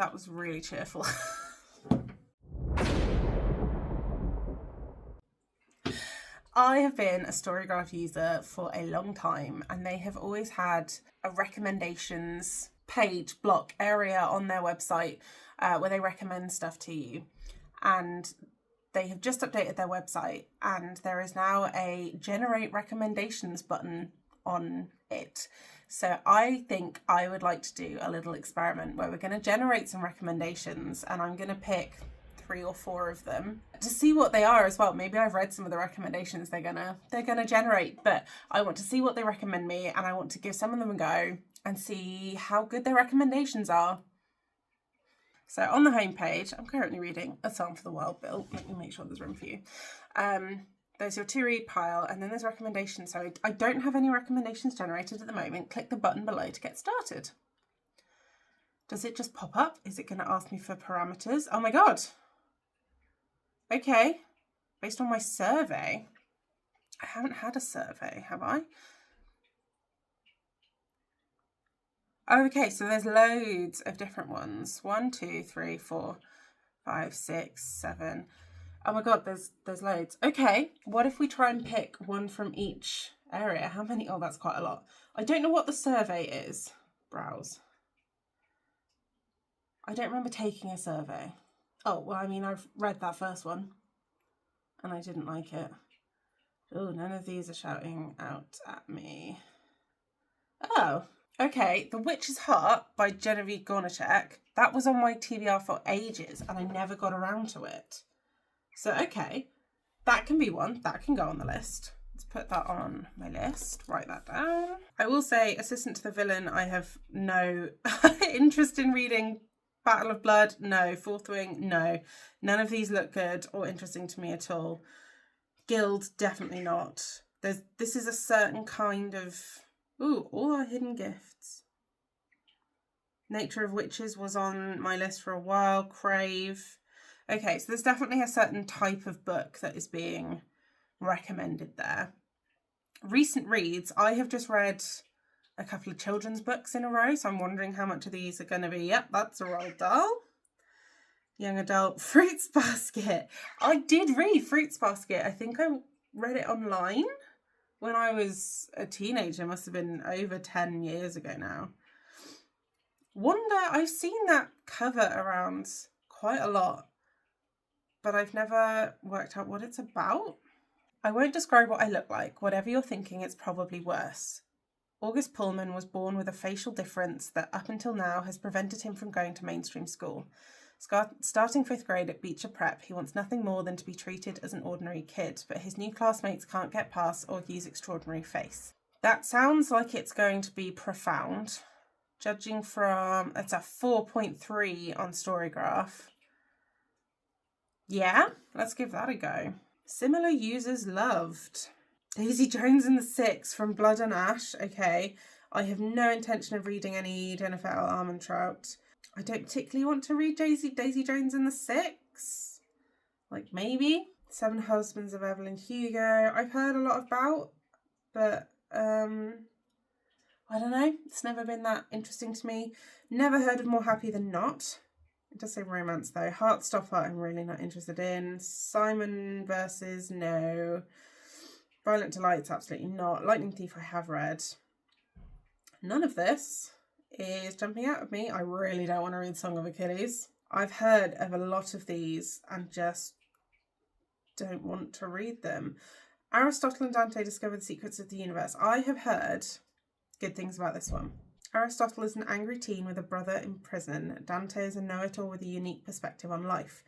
That was really cheerful. I have been a Storygraph user for a long time, and they have always had a recommendations page block area on their website where they recommend stuff to you. And they have just updated their website, and there is now a generate recommendations button on it. So I think I would like to do a little experiment where we're going to generate some recommendations, and I'm going to pick 3 or 4 of them to see what they are as well. Maybe I've read some of the recommendations they're gonna generate, but I want to see what they recommend me, and I want to give some of them a go and see how good their recommendations are. So on the homepage, I'm currently reading A Psalm for the Wild Bill. Let me make sure there's room for you. There's your to read pile, and then there's recommendations. So I don't have any recommendations generated at the moment. Click the button below to get started. Does it just pop up? Is it going to ask me for parameters? Oh my God. Okay, based on my survey. I haven't had a survey, have I? Oh, okay, so there's loads of different ones. 1, 2, 3, 4, 5, 6, 7. Oh my God, there's loads. Okay, what if we try and pick one from each area? How many? Oh, that's quite a lot. I don't know what the survey is. Browse. I don't remember taking a survey. Oh, well, I mean, I've read that first one and I didn't like it. Oh, none of these are shouting out at me. Oh, okay. The Witch's Heart by Genevieve Gornichek. That was on my TBR for ages and I never got around to it. So, okay, that can be one. That can go on the list. Let's put that on my list. Write that down. I will say, Assistant to the Villain, I have no interest in reading. Battle of Blood, no. Fourth Wing, no. None of these look good or interesting to me at all. Guild, definitely not. This is a certain kind of... Ooh, All Our Hidden Gifts. Nature of Witches was on my list for a while. Crave. Okay, so there's definitely a certain type of book that is being recommended there. Recent reads, I have just read a couple of children's books in a row, so I'm wondering how much of these are going to be, yep, that's a Roald Dahl. Young adult, Fruits Basket. I did read Fruits Basket. I think I read it online when I was a teenager. It must have been over 10 years ago now. Wonder, I've seen that cover around quite a lot, but I've never worked out what it's about. I won't describe what I look like. Whatever you're thinking, it's probably worse. August Pullman was born with a facial difference that up until now has prevented him from going to mainstream school. Starting 5th grade at Beecher Prep, he wants nothing more than to be treated as an ordinary kid, but his new classmates can't get past Augie's extraordinary face. That sounds like it's going to be profound. Judging from, it's a 4.3 on Storygraph. Yeah, let's give that a go. Similar users loved. Daisy Jones and the Six from Blood and Ash. Okay, I have no intention of reading any Jennifer L. Armentrout. I don't particularly want to read Daisy Jones and the Six. Like, maybe. 7 Husbands of Evelyn Hugo. I've heard a lot about, but I don't know. It's never been that interesting to me. Never heard of More Happy Than Not. It does say romance though. Heartstopper, I'm really not interested in. Simon versus, no. Violent Delights, absolutely not. Lightning Thief, I have read. None of this is jumping out at me. I really don't want to read Song of Achilles. I've heard of a lot of these and just don't want to read them. Aristotle and Dante discover the secrets of the universe. I have heard good things about this one. Aristotle is an angry teen with a brother in prison. Dante is a know-it-all with a unique perspective on life.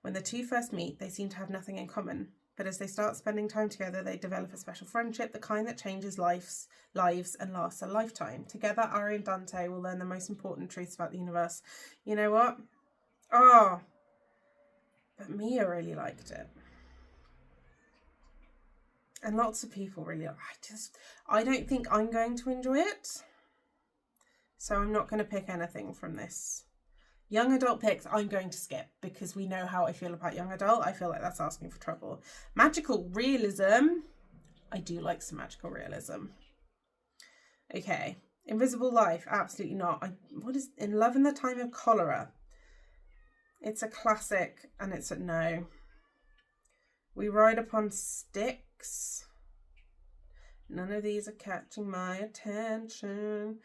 When the two first meet, they seem to have nothing in common. But as they start spending time together, they develop a special friendship, the kind that changes lives and lasts a lifetime. Together, Ari and Dante will learn the most important truths about the universe. You know what? Oh, but Mia really liked it. And lots of people really like it. I don't think I'm going to enjoy it. So I'm not going to pick anything from this. Young adult picks, I'm going to skip because we know how I feel about young adult. I feel like that's asking for trouble. Magical realism. I do like some magical realism. Okay. Invisible Life, absolutely not. What is In Love in the Time of Cholera? It's a classic, and it's a no. We Ride Upon Sticks. None of these are catching my attention.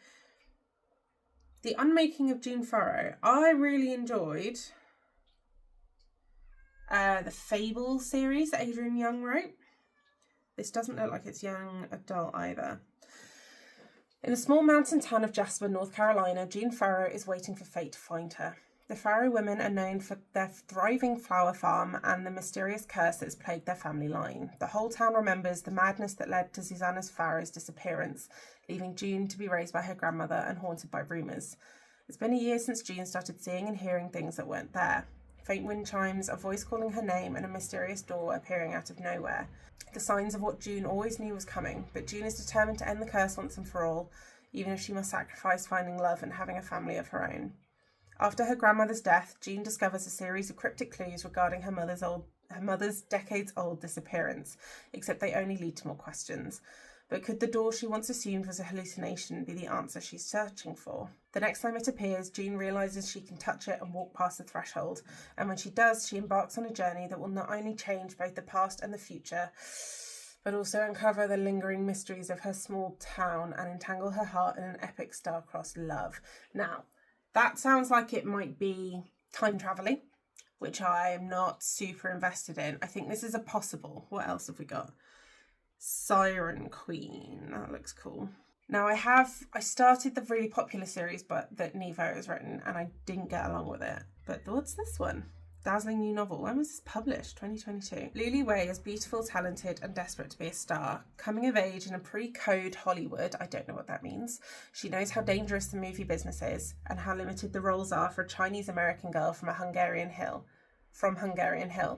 The Unmaking of June Furrow. I really enjoyed the Fable series that Adrian Young wrote. This doesn't look like it's young adult either. In the small mountain town of Jasper, North Carolina, June Furrow is waiting for fate to find her. The Furrow women are known for their thriving flower farm and the mysterious curse that has plagued their family line. The whole town remembers the madness that led to Susanna Farrow's disappearance, leaving June to be raised by her grandmother and haunted by rumours. It's been a year since June started seeing and hearing things that weren't there. Faint wind chimes, a voice calling her name, and a mysterious door appearing out of nowhere. The signs of what June always knew was coming, but June is determined to end the curse once and for all, even if she must sacrifice finding love and having a family of her own. After her grandmother's death, June discovers a series of cryptic clues regarding her mother's decades-old disappearance, except they only lead to more questions. But could the door she once assumed was a hallucination be the answer she's searching for? The next time it appears, June realises she can touch it and walk past the threshold, and when she does, she embarks on a journey that will not only change both the past and the future, but also uncover the lingering mysteries of her small town and entangle her heart in an epic star-crossed love. Now, that sounds like it might be time travelling, which I am not super invested in. I think this is a possible. What else have we got? Siren Queen. That looks cool. Now I started the really popular series but that Nevo has written and I didn't get along with it. But what's this one? Dazzling new novel. When was this published? 2022. Lily Way is beautiful, talented, and desperate to be a star. Coming of age in a pre-code Hollywood, I don't know what that means. She knows how dangerous the movie business is and how limited the roles are for a Chinese-American girl from Hungarian Hill,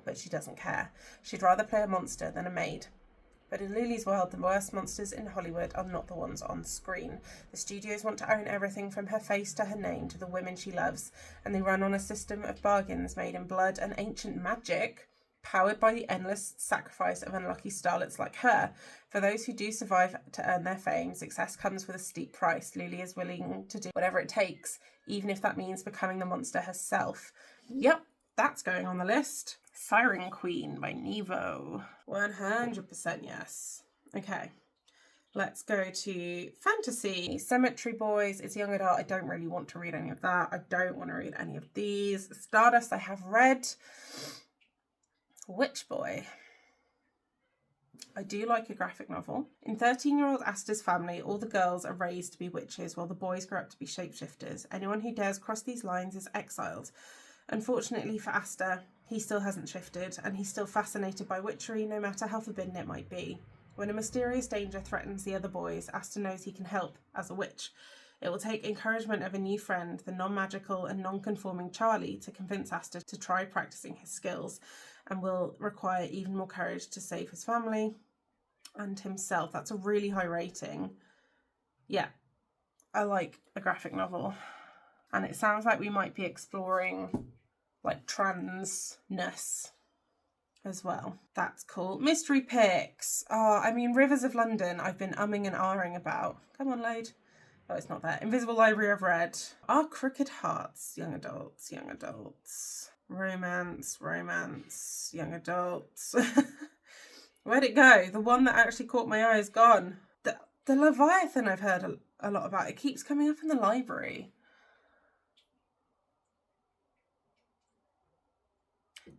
but she doesn't care. She'd rather play a monster than a maid. But in Lily's world, the worst monsters in Hollywood are not the ones on screen. The studios want to own everything from her face to her name to the women she loves, and they run on a system of bargains made in blood and ancient magic, powered by the endless sacrifice of unlucky starlets like her. For those who do survive to earn their fame, success comes with a steep price. Lily is willing to do whatever it takes, even if that means becoming the monster herself. Yep, that's going on the list. Siren Queen by Nevo. 100% yes. Okay, let's go to fantasy. Cemetery Boys, it's young adult. I don't really want to read any of that. I don't want to read any of these. Stardust I have read. Witch Boy. I do like a graphic novel. In 13-year-old Asta's family, all the girls are raised to be witches while the boys grow up to be shapeshifters. Anyone who dares cross these lines is exiled. Unfortunately for Asta, he still hasn't shifted, and he's still fascinated by witchery, no matter how forbidden it might be. When a mysterious danger threatens the other boys, Asta knows he can help as a witch. It will take encouragement of a new friend, the non-magical and non-conforming Charlie, to convince Asta to try practicing his skills, and will require even more courage to save his family and himself. That's a really high rating. Yeah, I like a graphic novel. And it sounds like we might be exploring like transness as well. That's cool. Mystery picks. Oh, I mean, Rivers of London, I've been umming and ahhing about. Come on, load. Oh, it's not there. Invisible Library I've read. Our Crooked Hearts, young adults. Romance, young adults. Where'd it go? The one that actually caught my eye is gone. The Leviathan I've heard a lot about. It keeps coming up in the library.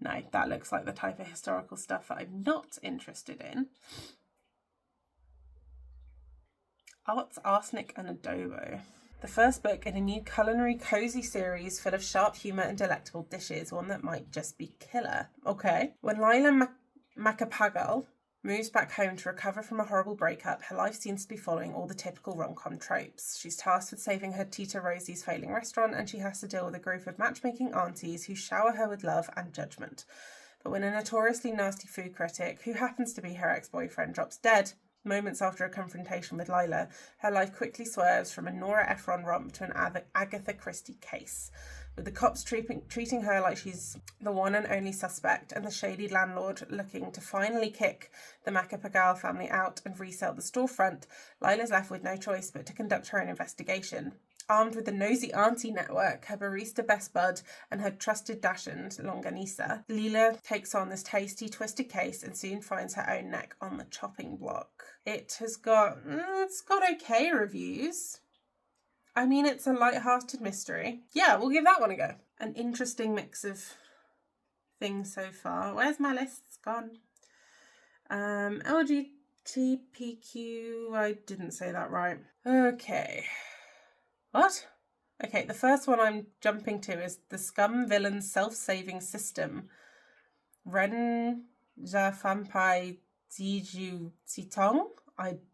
No, that looks like the type of historical stuff that I'm not interested in. Arts, Arsenic and Adobo. The first book in a new culinary cozy series full of sharp humour and delectable dishes, one that might just be killer. Okay. When Lila Macapagal moves back home to recover from a horrible breakup, her life seems to be following all the typical rom-com tropes. She's tasked with saving her Tita Rosie's failing restaurant, and she has to deal with a group of matchmaking aunties who shower her with love and judgment. But when a notoriously nasty food critic, who happens to be her ex-boyfriend, drops dead moments after a confrontation with Lila, her life quickly swerves from a Nora Ephron romp to an Agatha Christie case, with the cops treating her like she's the one and only suspect, and the shady landlord looking to finally kick the Macapagal family out and resell the storefront. Lila's left with no choice but to conduct her own investigation. Armed with the nosy auntie network, her barista best bud, and her trusted dachshund, Longanisa, Leela takes on this tasty, twisted case and soon finds her own neck on the chopping block. It's got okay reviews. I mean, it's a light-hearted mystery. Yeah, we'll give that one a go. An interesting mix of things so far. Where's my list? It's gone. LGBTQ, I didn't say that right. Okay. What? Okay, the first one I'm jumping to is The Scum Villain's Self-Saving System. Ren Fampai Ziju Zitong?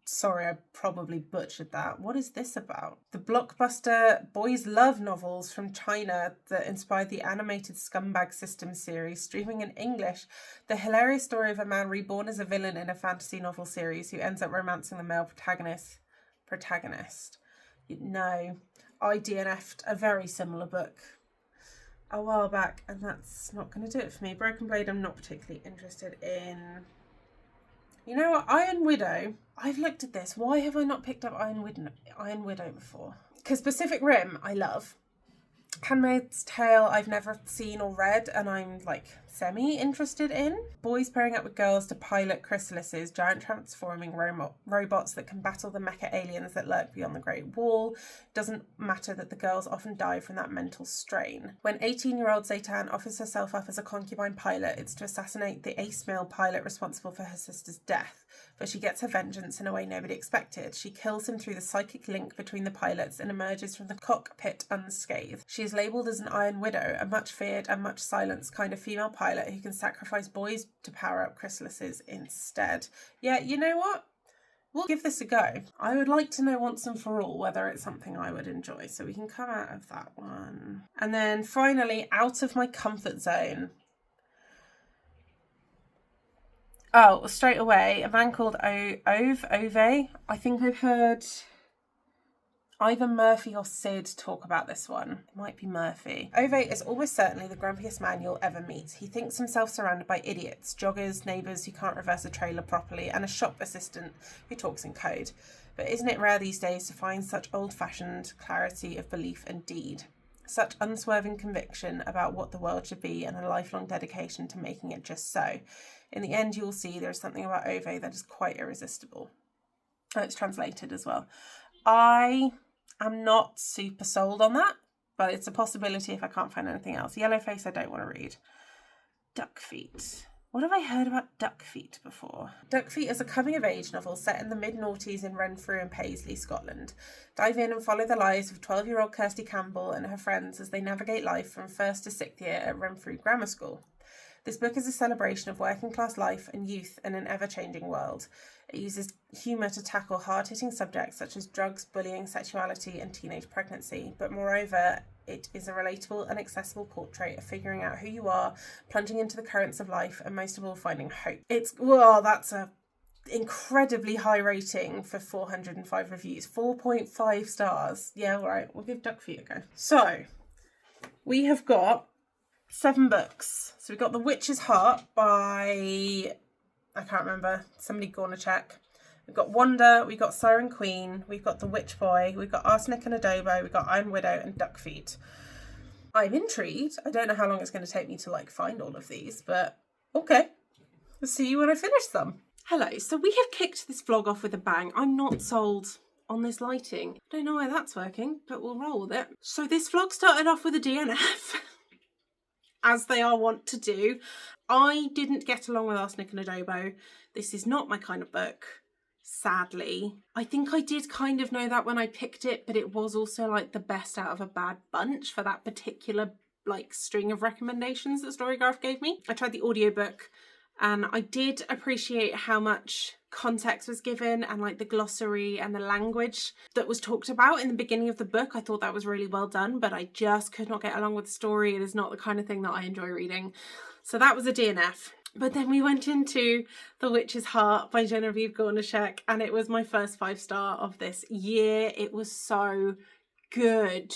Sorry, I probably butchered that. What is this about? The blockbuster boys' love novels from China that inspired the animated Scumbag System series, streaming in English. The hilarious story of a man reborn as a villain in a fantasy novel series who ends up romancing the male protagonist. No, I DNF'd a very similar book a while back, and that's not going to do it for me. Broken Blade I'm not particularly interested in. You know what? Iron Widow. I've looked at this. Why have I not picked up Iron Widow before? Because Pacific Rim, I love. Handmaid's Tale, I've never seen or read, and I'm like semi-interested in. Boys pairing up with girls to pilot chrysalises, giant transforming robots that can battle the mecha aliens that lurk beyond the Great Wall. Doesn't matter that the girls often die from that mental strain. When 18-year-old Zaytan offers herself up as a concubine pilot, it's to assassinate the ace male pilot responsible for her sister's death. But she gets her vengeance in a way nobody expected. She kills him through the psychic link between the pilots and emerges from the cockpit unscathed. She is labelled as an Iron Widow, a much feared and much silenced kind of female pilot who can sacrifice boys to power up chrysalises instead. Yeah, you know what? We'll give this a go. I would like to know once and for all whether it's something I would enjoy, so we can come out of that one. And then finally, out of my comfort zone. Oh, straight away, a man called Ove. I think I've heard either Murphy or Sid talk about this one. It might be Murphy. Ove is almost certainly the grumpiest man you'll ever meet. He thinks himself surrounded by idiots, joggers, neighbours who can't reverse a trailer properly, and a shop assistant who talks in code. But isn't it rare these days to find such old-fashioned clarity of belief and deed? Such unswerving conviction about what the world should be and a lifelong dedication to making it just so. In the end, you will see there is something about Ove that is quite irresistible. Oh, it's translated as well. I am not super sold on that, but it's a possibility if I can't find anything else. Yellowface, I don't want to read. Duckfeet. What have I heard about Duckfeet before? Duckfeet is a coming-of-age novel set in the mid-noughties in Renfrew and Paisley, Scotland. Dive in and follow the lives of 12-year-old Kirsty Campbell and her friends as they navigate life from 1st to 6th year at Renfrew Grammar School. This book is a celebration of working-class life and youth in an ever-changing world. It uses humour to tackle hard-hitting subjects such as drugs, bullying, sexuality and teenage pregnancy, but moreover, it is a relatable and accessible portrait of figuring out who you are, plunging into the currents of life, and most of all, finding hope. That's a incredibly high rating for 405 reviews. 4.5 stars. Yeah, all right, we'll give Duckfeet a go. So, we have got 7 books. So we've got The Witch's Heart by, I can't remember, somebody go on a check. We've got Wanda, we've got Siren Queen, we've got The Witch Boy, we've got Arsenic and Adobo, we've got Iron Widow and Duckfeet. I'm intrigued. I don't know how long it's going to take me to find all of these, but okay. I'll see you when I finish them. Hello, so we have kicked this vlog off with a bang. I'm not sold on this lighting. I don't know why that's working, but we'll roll with it. So this vlog started off with a DNF. As they are wont to do. I didn't get along with Arsenic and Adobo. This is not my kind of book, sadly. I think I did kind of know that when I picked it, but it was also the best out of a bad bunch for that particular string of recommendations that Storygraph gave me. I tried the audiobook and I did appreciate how much context was given and the glossary and the language that was talked about in the beginning of the book. I thought that was really well done, but I just could not get along with the story. It is not the kind of thing that I enjoy reading. So that was a DNF. But then we went into The Witch's Heart by Genevieve Gornashek, and it was my first 5-star of this year. It was so good.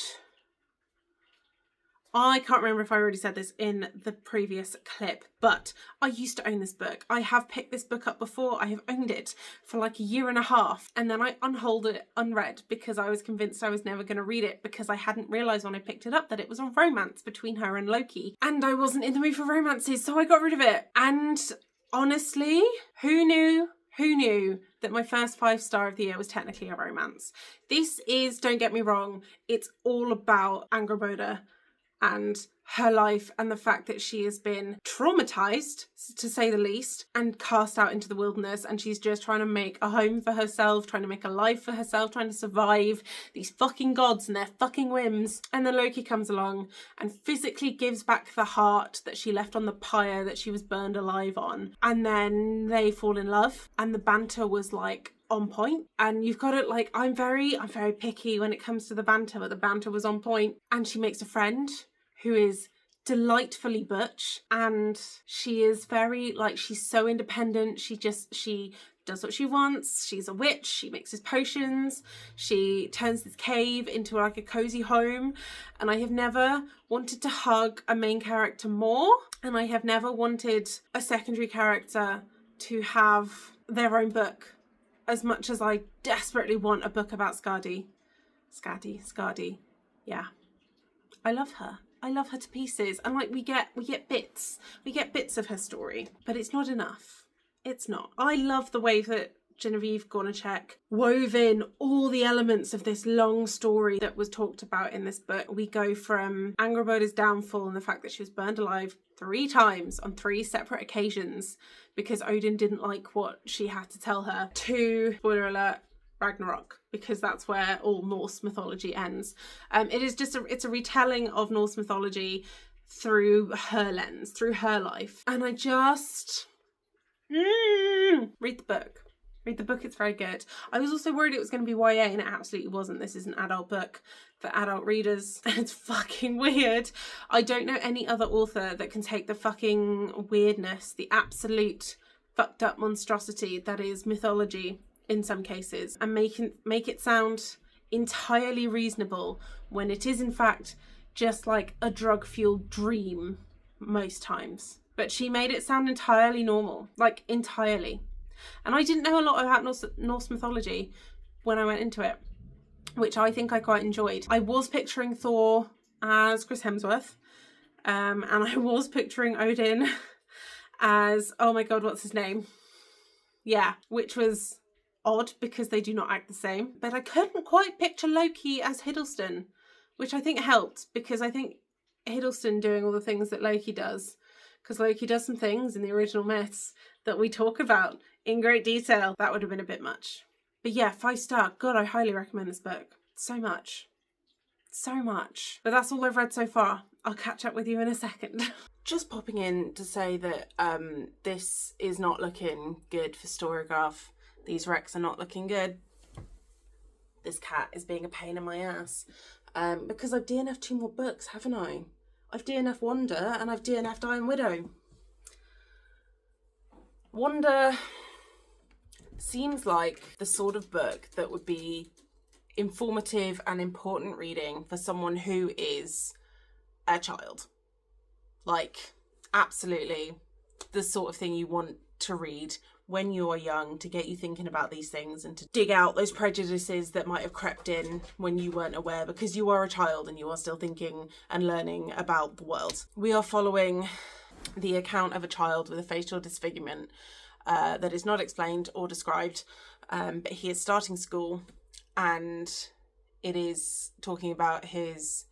I can't remember if I already said this in the previous clip, but I used to own this book. I have picked this book up before. I have owned it for like a year and a half, and then I unhauled it unread because I was convinced I was never going to read it, because I hadn't realised when I picked it up that it was a romance between her and Loki, and I wasn't in the mood for romances, so I got rid of it. And honestly, who knew that my first 5-star of the year was technically a romance? This is, don't get me wrong, it's all about Angrboda and her life and the fact that she has been traumatized, to say the least, and cast out into the wilderness, and she's just trying to make a home for herself, trying to make a life for herself, trying to survive these fucking gods and their fucking whims. And then Loki comes along and physically gives back the heart that she left on the pyre that she was burned alive on, and then they fall in love, and the banter was like on point. And you've got it, like, I'm very picky when it comes to the banter, but the banter was on point. And she makes a friend who is delightfully butch, and she is very, like, she's so independent. She does what she wants. She's a witch. She mixes potions. She turns this cave into like a cozy home. And I have never wanted to hug a main character more, and I have never wanted a secondary character to have their own book as much as I desperately want a book about Skadi. Yeah. I love her. I love her to pieces. And like, we get bits of her story, but it's not enough. It's not. I love the way that Genevieve Gornichek wove in all the elements of this long story that was talked about in this book. We go from Angrboda's downfall and the fact that she was burned alive 3 times on 3 separate occasions because Odin didn't like what she had to tell her, to, spoiler alert, Ragnarok, because that's where all Norse mythology ends. It is just it's a retelling of Norse mythology through her lens, through her life. And I just read the book. Read the book, it's very good. I was also worried it was going to be YA, and it absolutely wasn't. This is an adult book for adult readers, and it's fucking weird. I don't know any other author that can take the fucking weirdness, the absolute fucked up monstrosity that is mythology in some cases, and make it sound entirely reasonable when it is in fact just like a drug-fueled dream most times. But she made it sound entirely normal, like entirely. And I didn't know a lot about Norse mythology when I went into it, which I think I quite enjoyed. I was picturing Thor as Chris Hemsworth, and I was picturing Odin as, oh my god, what's his name? Yeah, which was odd because they do not act the same. But I couldn't quite picture Loki as Hiddleston, which I think helped, because I think Hiddleston doing all the things that Loki does, because Loki does some things in the original myths that we talk about in great detail, that would have been a bit much. But yeah, 5-star. God, I highly recommend this book. So much. But that's all I've read so far. I'll catch up with you in a second. Just popping in to say that this is not looking good for Storygraph. These recs are not looking good. This cat is being a pain in my ass. Because I've DNF'd 2 more books, haven't I? I've DNF'd Wonder and I've DNF'd Iron Widow. Wonder seems like the sort of book that would be informative and important reading for someone who is a child. Like, absolutely the sort of thing you want to read when you are young, to get you thinking about these things and to dig out those prejudices that might have crept in when you weren't aware, because you are a child and you are still thinking and learning about the world. We are following the account of a child with a facial disfigurement that is not explained or described, but he is starting school, and it is talking about his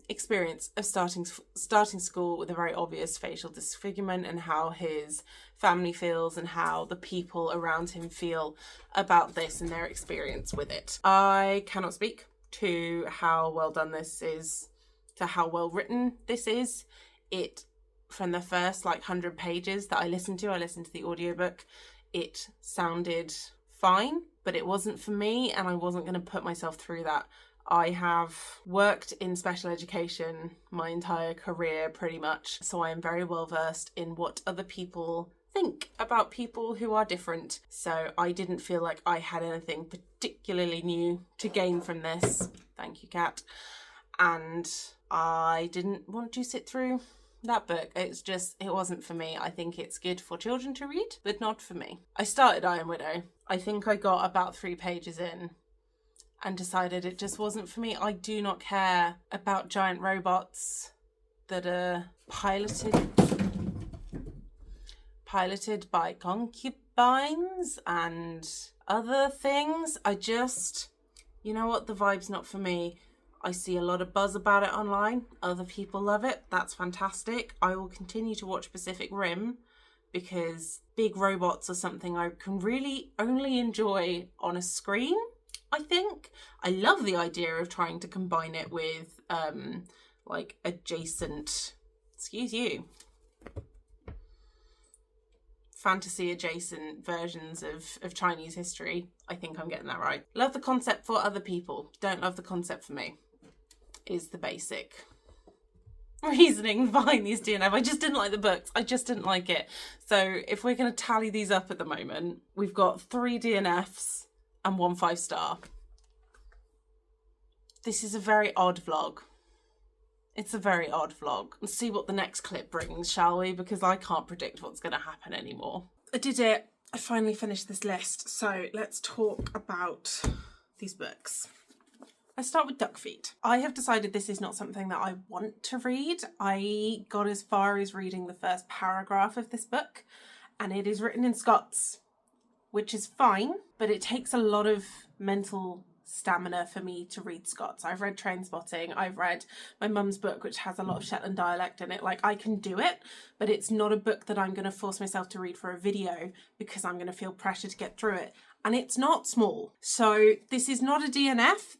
experience of starting school with a very obvious facial disfigurement, and how his family feels and how the people around him feel about this and their experience with it. I cannot speak to how well done this is, to how well written this is. It, from the first 100 pages that I listened to the audiobook, it sounded fine, but it wasn't for me, and I wasn't going to put myself through that. I have worked in special education my entire career pretty much, so I am very well versed in what other people think about people who are different. So I didn't feel like I had anything particularly new to gain from this. Thank you, Kat. and I didn't want to sit through that book. It wasn't for me. I think it's good for children to read, but not for me. I started Iron Widow. I think I got about 3 pages in and decided it just wasn't for me. I do not care about giant robots that are piloted by concubines and other things. You know what? The vibe's not for me. I see a lot of buzz about it online. Other people love it. That's fantastic. I will continue to watch Pacific Rim because big robots are something I can really only enjoy on a screen, I think. I love the idea of trying to combine it with like adjacent, fantasy adjacent versions of Chinese history. I think I'm getting that right. Love the concept for other people. Don't love the concept for me, is the basic reasoning behind these DNF. I just didn't like the books. I just didn't like it. So if we're going to tally these up at the moment, we've got 3 DNFs and 1 5-star. This is a very odd vlog. It's a very odd vlog. Let's see what the next clip brings, shall we? Because I can't predict what's going to happen anymore. I did it. I finally finished this list. So let's talk about these books. Let's start with Duck Feet. I have decided this is not something that I want to read. I got as far as reading the first paragraph of this book, and it is written in Scots, which is fine, but it takes a lot of mental stamina for me to read Scots. I've read Trainspotting, I've read my mum's book, which has a lot of Shetland dialect in it. Like, I can do it, but it's not a book that I'm going to force myself to read for a video because I'm going to feel pressure to get through it. And it's not small. So this is not a DNF.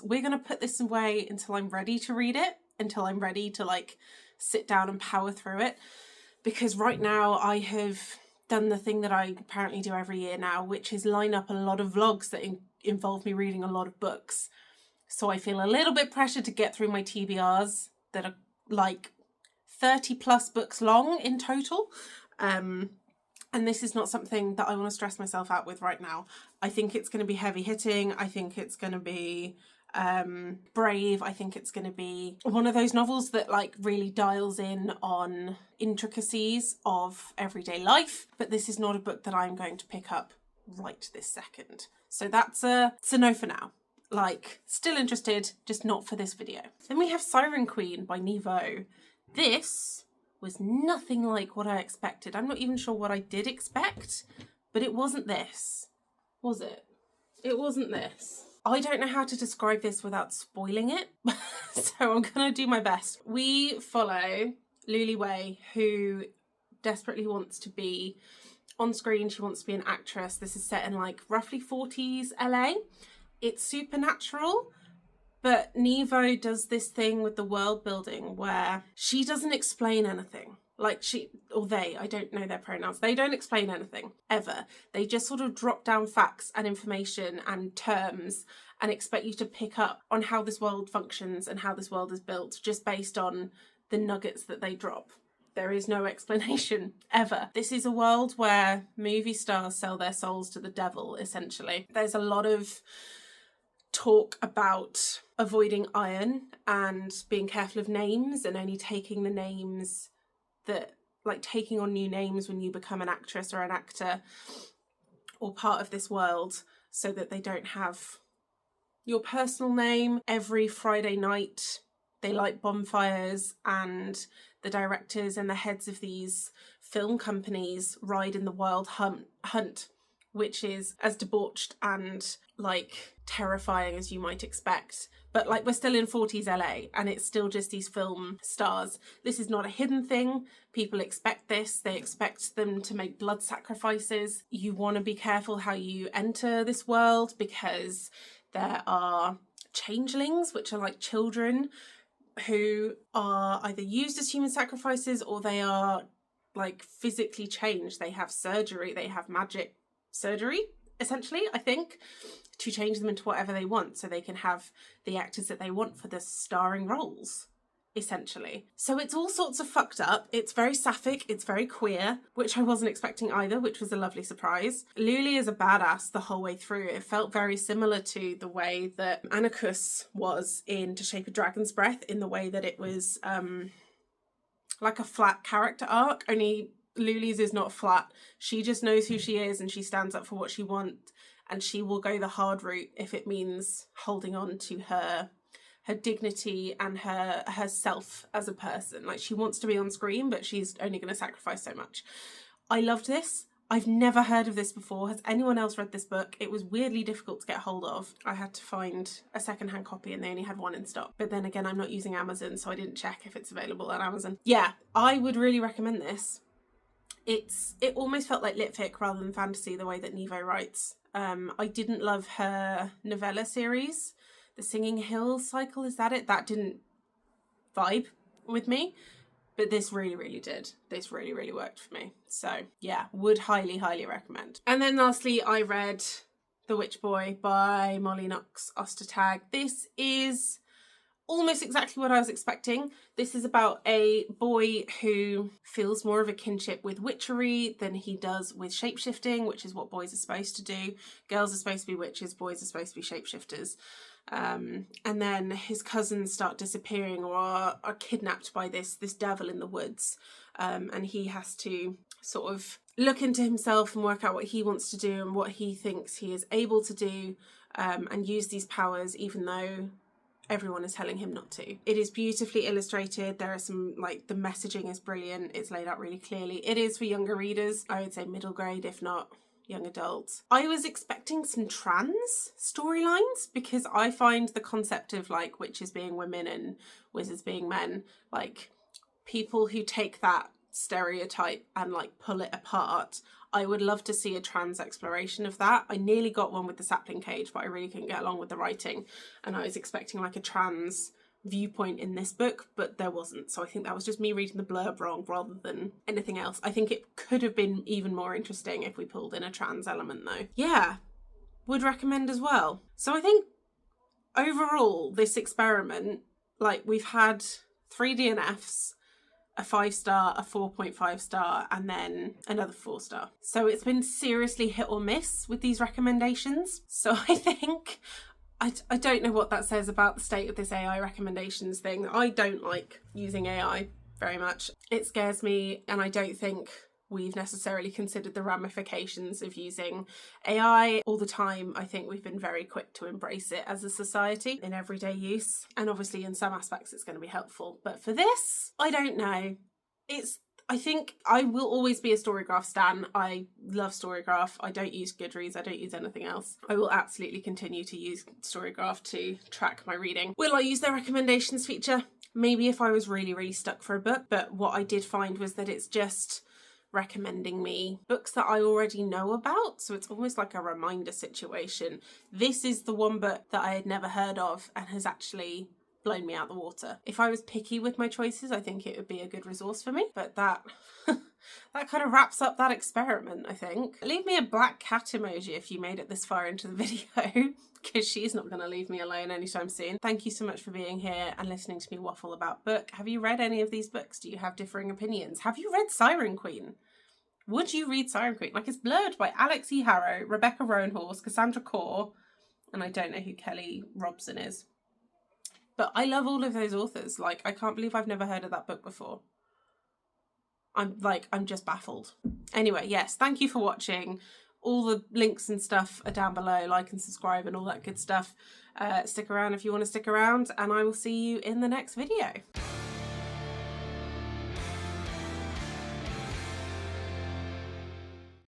We're going to put this away until I'm ready to read it, until I'm ready to like sit down and power through it. Because right now I have done the thing that I apparently do every year now, which is line up a lot of vlogs that involve me reading a lot of books. So I feel a little bit pressured to get through my TBRs that are like 30 plus books long in total. And this is not something that I want to stress myself out with right now. I think it's going to be heavy hitting. I think it's going to be brave. I think it's going to be one of those novels that like really dials in on intricacies of everyday life. But this is not a book that I'm going to pick up right this second. So it's a no for now. Like, still interested, just not for this video. Then we have Siren Queen by Nevo. This was nothing like what I expected. I'm not even sure what I did expect, but it wasn't this. Was it? It wasn't this. I don't know how to describe this without spoiling it, so I'm gonna do my best. We follow Luli Wei, who desperately wants to be on screen. She wants to be an actress. This is set in like roughly 40s LA. It's supernatural, but Nevo does this thing with the world building where she doesn't explain anything. Like I don't know their pronouns. They don't explain anything, ever. They just sort of drop down facts and information and terms and expect you to pick up on how this world functions and how this world is built just based on the nuggets that they drop. There is no explanation, ever. This is a world where movie stars sell their souls to the devil, essentially. There's a lot of talk about avoiding iron and being careful of names and only taking the names that, like, taking on new names when you become an actress or an actor or part of this world, so that they don't have your personal name. Every Friday night they light bonfires, and the directors and the heads of these film companies ride in the wild hunt, which is as debauched and like terrifying as you might expect. But like, we're still in 40s LA and it's still just these film stars. This is not a hidden thing. People expect this. They expect them to make blood sacrifices. You want to be careful how you enter this world because there are changelings, which are like children who are either used as human sacrifices or they are like physically changed. They have surgery, they have magic surgery, essentially, I think, to change them into whatever they want so they can have the actors that they want for the starring roles. essentially. So it's all sorts of fucked up. It's very sapphic, it's very queer, which I wasn't expecting either, which was a lovely surprise. Luli is a badass the whole way through. It felt very similar to the way that Anarchus was in To Shape a Dragon's Breath, in the way that it was like a flat character arc, only Luli's is not flat. She just knows who she is and she stands up for what she wants, and she will go the hard route if it means holding on to her dignity and her herself as a person. Like, she wants to be on screen, but she's only going to sacrifice so much. I loved this. I've never heard of this before. Has anyone else read this book? It was weirdly difficult to get hold of. I had to find a secondhand copy and they only had one in stock. But then again, I'm not using Amazon, so I didn't check if it's available on Amazon. Yeah, I would really recommend this. It almost felt like lit fic rather than fantasy, the way that Nevo writes. I didn't love her novella series. The Singing Hills cycle, is that it? That didn't vibe with me. But this really, really did. This really, really worked for me. So yeah, would highly, highly recommend. And then lastly, I read The Witch Boy by Molly Knox Ostertag. This is almost exactly what I was expecting. This is about a boy who feels more of a kinship with witchery than he does with shapeshifting, which is what boys are supposed to do. Girls are supposed to be witches, boys are supposed to be shapeshifters. And then his cousins start disappearing or are kidnapped by this devil in the woods. And he has to sort of look into himself and work out what he wants to do and what he thinks he is able to do, and use these powers even though everyone is telling him not to. It is beautifully illustrated. There are some, like, the messaging is brilliant. It's laid out really clearly. It is for younger readers. I would say middle grade, if not young adults. I was expecting some trans storylines because I find the concept of, like, witches being women and wizards being men, like, people who take that stereotype and, like, pull it apart. I would love to see a trans exploration of that. I nearly got one with The Sapling Cage, but I really couldn't get along with the writing. And I was expecting, like, a trans viewpoint in this book, but there wasn't. So I think that was just me reading the blurb wrong rather than anything else. I think it could have been even more interesting if we pulled in a trans element, though. Yeah, would recommend as well. So I think overall, this experiment, like, we've had 3 DNFs, a 5-star, a 4.5 star, and then another 4-star. So it's been seriously hit or miss with these recommendations. So I think, I don't know what that says about the state of this AI recommendations thing. I don't like using AI very much. It scares me, and I don't think we've necessarily considered the ramifications of using AI all the time. I think we've been very quick to embrace it as a society in everyday use. And obviously in some aspects it's going to be helpful. But for this, I don't know. I think I will always be a Storygraph stan. I love Storygraph. I don't use Goodreads. I don't use anything else. I will absolutely continue to use Storygraph to track my reading. Will I use their recommendations feature? Maybe if I was really, really stuck for a book. But what I did find was that it's just recommending me books that I already know about, so it's almost like a reminder situation. This is the one book that I had never heard of and has actually blown me out the water. If I was picky with my choices, I think it would be a good resource for me, but that that kind of wraps up that experiment, I think. Leave me a black cat emoji if you made it this far into the video, because she's not going to leave me alone anytime soon. Thank you so much for being here and listening to me waffle about book. Have you read any of these books? Do you have differing opinions? Have you read Siren Queen? Would you read Siren Queen? Like, it's blurred by Alex E. Harrow, Rebecca Roanhorse, Cassandra Core, and I don't know who Kelly Robson is. But I love all of those authors. Like, I can't believe I've never heard of that book before. I'm just baffled. Anyway, yes, thank you for watching. All the links and stuff are down below. Like and subscribe and all that good stuff. Stick around if you want to stick around, and I will see you in the next video.